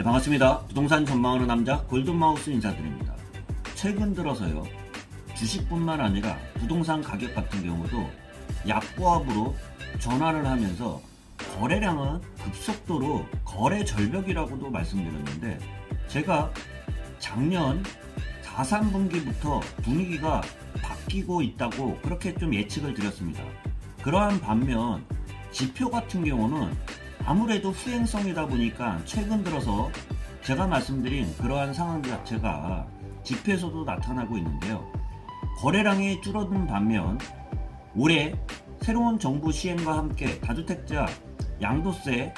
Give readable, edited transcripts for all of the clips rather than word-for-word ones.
네, 반갑습니다. 부동산 전망하는 남자 골든마우스 인사드립니다. 최근 들어서요, 주식뿐만 아니라 부동산 가격 같은 경우도 약보합으로 전환을 하면서 거래량은 급속도로 거래 절벽이라고도 말씀드렸는데, 제가 작년 4, 3분기부터 분위기가 바뀌고 있다고 그렇게 좀 예측을 드렸습니다. 그러한 반면 지표 같은 경우는 아무래도 후행성이다 보니까 최근 들어서 제가 말씀드린 그러한 상황 자체가 지표에서도 나타나고 있는데요. 거래량이 줄어든 반면 올해 새로운 정부 시행과 함께 다주택자 양도세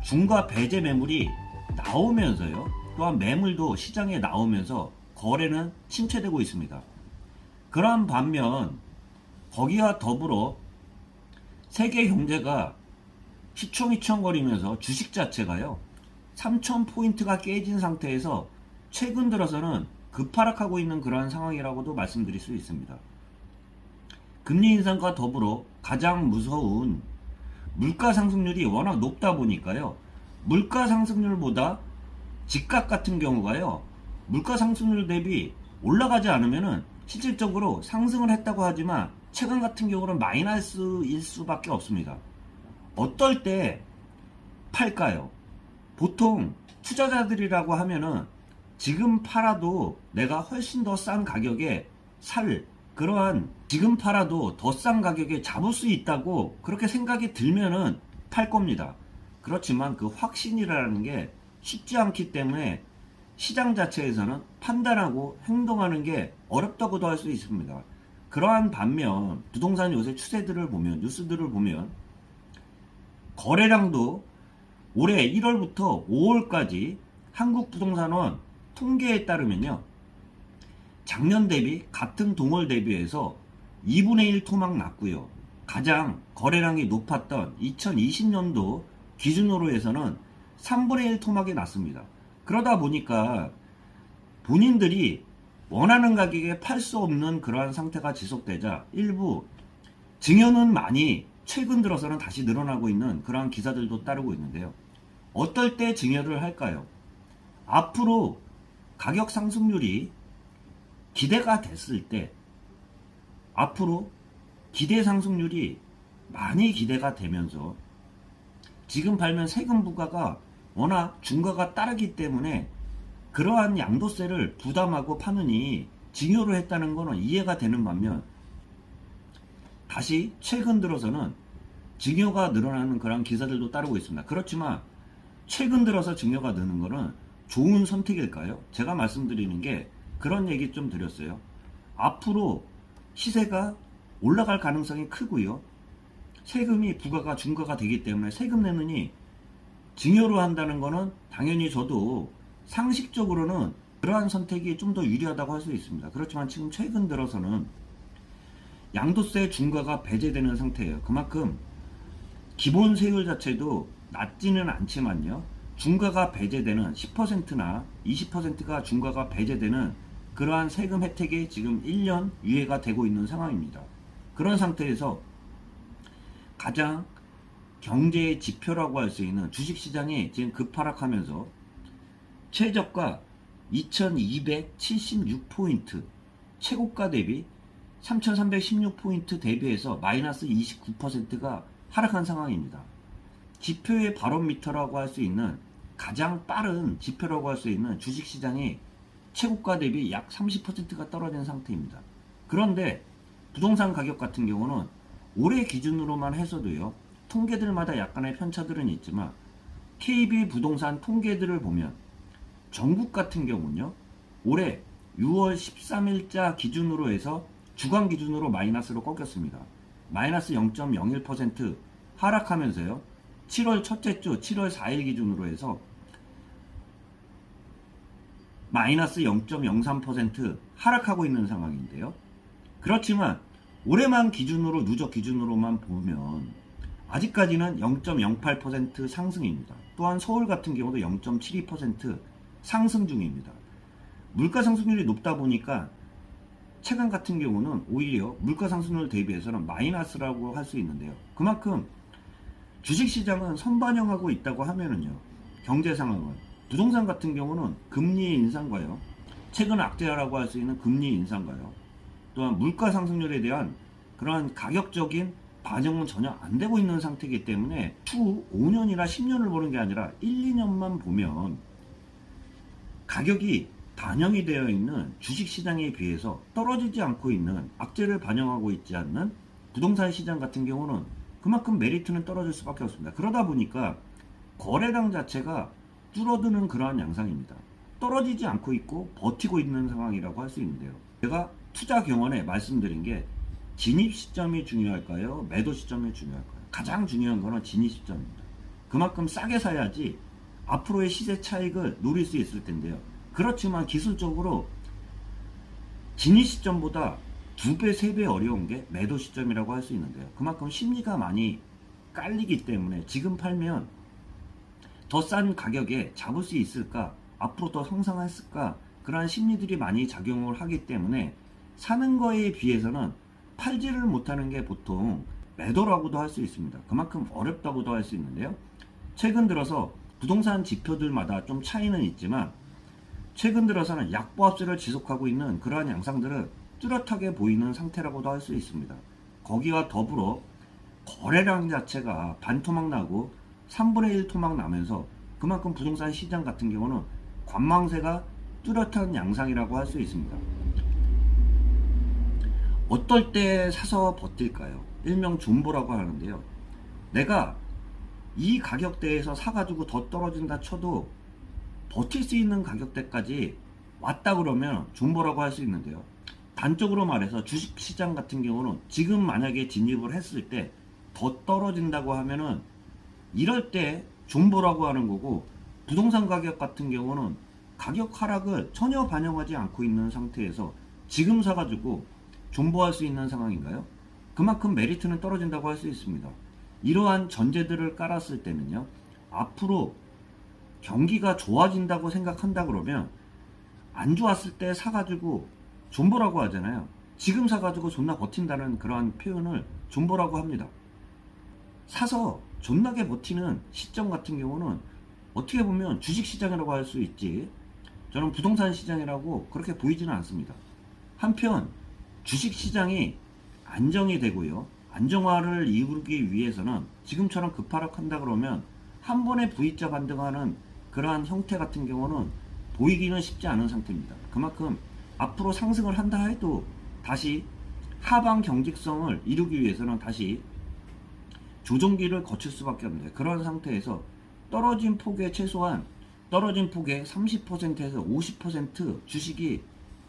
중과 배제 매물이 나오면서요, 또한 매물도 시장에 나오면서 거래는 침체되고 있습니다. 그러한 반면 거기와 더불어 세계 경제가 휘청휘청거리면서 주식 자체가요, 3,000포인트가 깨진 상태에서 최근 들어서는 급하락하고 있는 그러한 상황이라고도 말씀드릴 수 있습니다. 금리 인상과 더불어 가장 무서운 물가 상승률이 워낙 높다 보니까요, 물가 상승률보다 집값 같은 경우가요, 물가 상승률 대비 올라가지 않으면은 실질적으로 상승을 했다고 하지만 최근 같은 경우는 마이너스일 수밖에 없습니다. 어떨 때 팔까요? 보통 투자자들이라고 하면은 지금 팔아도 내가 훨씬 더 싼 가격에 살, 그러한 지금 팔아도 더 싼 가격에 잡을 수 있다고 그렇게 생각이 들면은 팔 겁니다. 그렇지만 그 확신이라는 게 쉽지 않기 때문에 시장 자체에서는 판단하고 행동하는 게 어렵다고도 할 수 있습니다. 그러한 반면 부동산 요새 추세들을 보면, 뉴스들을 보면 거래량도 올해 1월부터 5월까지 한국부동산원 통계에 따르면요, 작년 대비 같은 동월 대비해서 2분의 1 토막 났고요. 가장 거래량이 높았던 2020년도 기준으로 해서는 3분의 1 토막이 났습니다. 그러다 보니까 본인들이 원하는 가격에 팔 수 없는 그러한 상태가 지속되자 일부 증여는 많이 최근 들어서는 다시 늘어나고 있는 그러한 기사들도 따르고 있는데요. 어떨 때 증여를 할까요? 앞으로 가격 상승률이 기대가 됐을 때, 앞으로 기대 상승률이 많이 기대가 되면서 지금 팔면 세금 부과가 워낙 중과가 따르기 때문에 그러한 양도세를 부담하고 파느니 증여를 했다는 것은 이해가 되는 반면, 다시 최근 들어서는 증여가 늘어나는 그런 기사들도 따르고 있습니다. 그렇지만 최근 들어서 증여가 느는 것은 좋은 선택일까요? 제가 말씀드리는 게 그런 얘기 좀 드렸어요. 앞으로 시세가 올라갈 가능성이 크고요, 세금이 부과가 중과가 되기 때문에 세금 내느니 증여로 한다는 것은 당연히 저도 상식적으로는 그러한 선택이 좀 더 유리하다고 할 수 있습니다. 그렇지만 지금 최근 들어서는 양도세 중과가 배제되는 상태예요. 그만큼 기본 세율 자체도 낮지는 않지만요, 중과가 배제되는 10%나 20%가 중과가 배제되는 그러한 세금 혜택이 지금 1년 유예가 되고 있는 상황입니다. 그런 상태에서 가장 경제의 지표라고 할 수 있는 주식시장이 지금 급하락하면서 최저가 2276포인트, 최고가 대비 3316포인트 대비해서 마이너스 29%가 하락한 상황입니다. 지표의 바로미터라고 할 수 있는 가장 빠른 지표라고 할 수 있는 주식시장이 최고가 대비 약 30%가 떨어진 상태입니다. 그런데 부동산 가격 같은 경우는 올해 기준으로만 해서도요, 통계들마다 약간의 편차들은 있지만 KB 부동산 통계들을 보면 전국 같은 경우는요, 올해 6월 13일자 기준으로 해서 주간 기준으로 마이너스로 꺾였습니다. 마이너스 0.01% 하락하면서요, 7월 첫째 주 7월 4일 기준으로 해서 마이너스 0.03% 하락하고 있는 상황인데요. 그렇지만 올해만 기준으로, 누적 기준으로만 보면 아직까지는 0.08% 상승입니다. 또한 서울 같은 경우도 0.72% 상승 중입니다. 물가 상승률이 높다 보니까 최근 같은 경우는 오히려 물가 상승률 대비해서는 마이너스라고 할 수 있는데요. 그만큼 주식시장은 선반영하고 있다고 하면은요, 경제 상황은 부동산 같은 경우는 금리 인상과요, 최근 악재라고 할 수 있는 금리 인상과요, 또한 물가 상승률에 대한 그러한 가격적인 반영은 전혀 안 되고 있는 상태이기 때문에 추후 5년이나 10년을 보는 게 아니라 1, 2년만 보면 가격이 반영이 되어 있는 주식시장에 비해서 떨어지지 않고 있는, 악재를 반영하고 있지 않는 부동산 시장 같은 경우는 그만큼 메리트는 떨어질 수밖에 없습니다. 그러다 보니까 거래량 자체가 줄어드는 그러한 양상입니다. 떨어지지 않고 있고 버티고 있는 상황이라고 할 수 있는데요. 제가 투자 경험에 말씀드린 게 진입 시점이 중요할까요? 매도 시점이 중요할까요? 가장 중요한 거는 진입 시점입니다. 그만큼 싸게 사야지 앞으로의 시세 차익을 노릴 수 있을 텐데요. 그렇지만 기술적으로 진입 시점보다 2배, 3배 어려운 게 매도 시점이라고 할 수 있는데요. 그만큼 심리가 많이 깔리기 때문에 지금 팔면 더 싼 가격에 잡을 수 있을까? 앞으로 더 상승했을까? 그러한 심리들이 많이 작용을 하기 때문에 사는 거에 비해서는 팔지를 못하는 게 보통 매도라고도 할 수 있습니다. 그만큼 어렵다고도 할 수 있는데요. 최근 들어서 부동산 지표들마다 좀 차이는 있지만 최근 들어서는 약보합세를 지속하고 있는 그러한 양상들은 뚜렷하게 보이는 상태라고도 할 수 있습니다. 거기와 더불어 거래량 자체가 반토막 나고 3분의 1 토막 나면서 그만큼 부동산 시장 같은 경우는 관망세가 뚜렷한 양상이라고 할 수 있습니다. 어떨 때 사서 버틸까요? 일명 존버라고 하는데요. 내가 이 가격대에서 사가지고 더 떨어진다 쳐도 버틸 수 있는 가격대까지 왔다 그러면 존버라고 할 수 있는데요. 단적으로 말해서 주식시장 같은 경우는 지금 만약에 진입을 했을 때 더 떨어진다고 하면은 이럴 때 존버라고 하는 거고, 부동산 가격 같은 경우는 가격 하락을 전혀 반영하지 않고 있는 상태에서 지금 사가지고 존버할 수 있는 상황인가요? 그만큼 메리트는 떨어진다고 할 수 있습니다. 이러한 전제들을 깔았을 때는요, 앞으로 경기가 좋아진다고 생각한다 그러면 안 좋았을 때 사가지고 존버라고 하잖아요. 지금 사가지고 존나 버틴다는 그러한 표현을 존버라고 합니다. 사서 존나게 버티는 시점 같은 경우는 어떻게 보면 주식시장이라고 할 수 있지, 저는 부동산 시장이라고 그렇게 보이지는 않습니다. 한편 주식시장이 안정이 되고요, 안정화를 이루기 위해서는 지금처럼 급하락한다 그러면 한 번에 V자 반등하는 그러한 형태 같은 경우는 보이기는 쉽지 않은 상태입니다. 그만큼 앞으로 상승을 한다 해도 다시 하방 경직성을 이루기 위해서는 다시 조정기를 거칠 수밖에 없는데, 그런 상태에서 떨어진 폭의 최소한 떨어진 폭의 30%에서 50% 주식이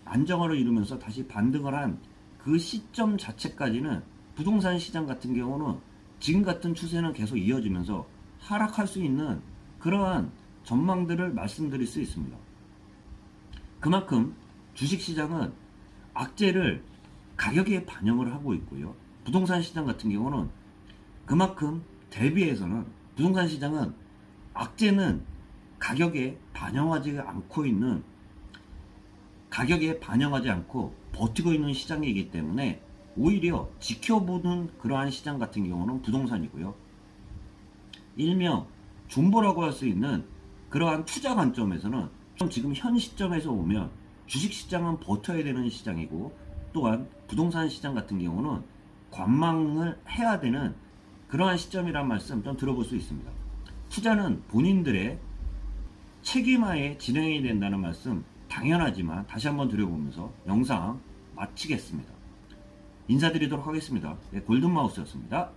안정화를 이루면서 다시 반등을 한 그 시점 자체까지는 부동산 시장 같은 경우는 지금 같은 추세는 계속 이어지면서 하락할 수 있는 그러한 전망들을 말씀드릴 수 있습니다. 그만큼 주식시장은 악재를 가격에 반영을 하고 있고요, 부동산 시장 같은 경우는 그만큼 대비해서는 부동산 시장은 악재는 가격에 반영하지 않고 있는, 가격에 반영하지 않고 버티고 있는 시장이기 때문에 오히려 지켜보는 그러한 시장 같은 경우는 부동산이고요, 일명 존버라고 할 수 있는 그러한 투자 관점에서는 지금 현 시점에서 보면 주식시장은 버텨야 되는 시장이고, 또한 부동산 시장 같은 경우는 관망을 해야 되는 그러한 시점이란 말씀 좀 들어볼 수 있습니다. 투자는 본인들의 책임하에 진행이 된다는 말씀 당연하지만 다시 한번 드려보면서 영상 마치겠습니다. 인사드리도록 하겠습니다. 네, 골든마우스였습니다.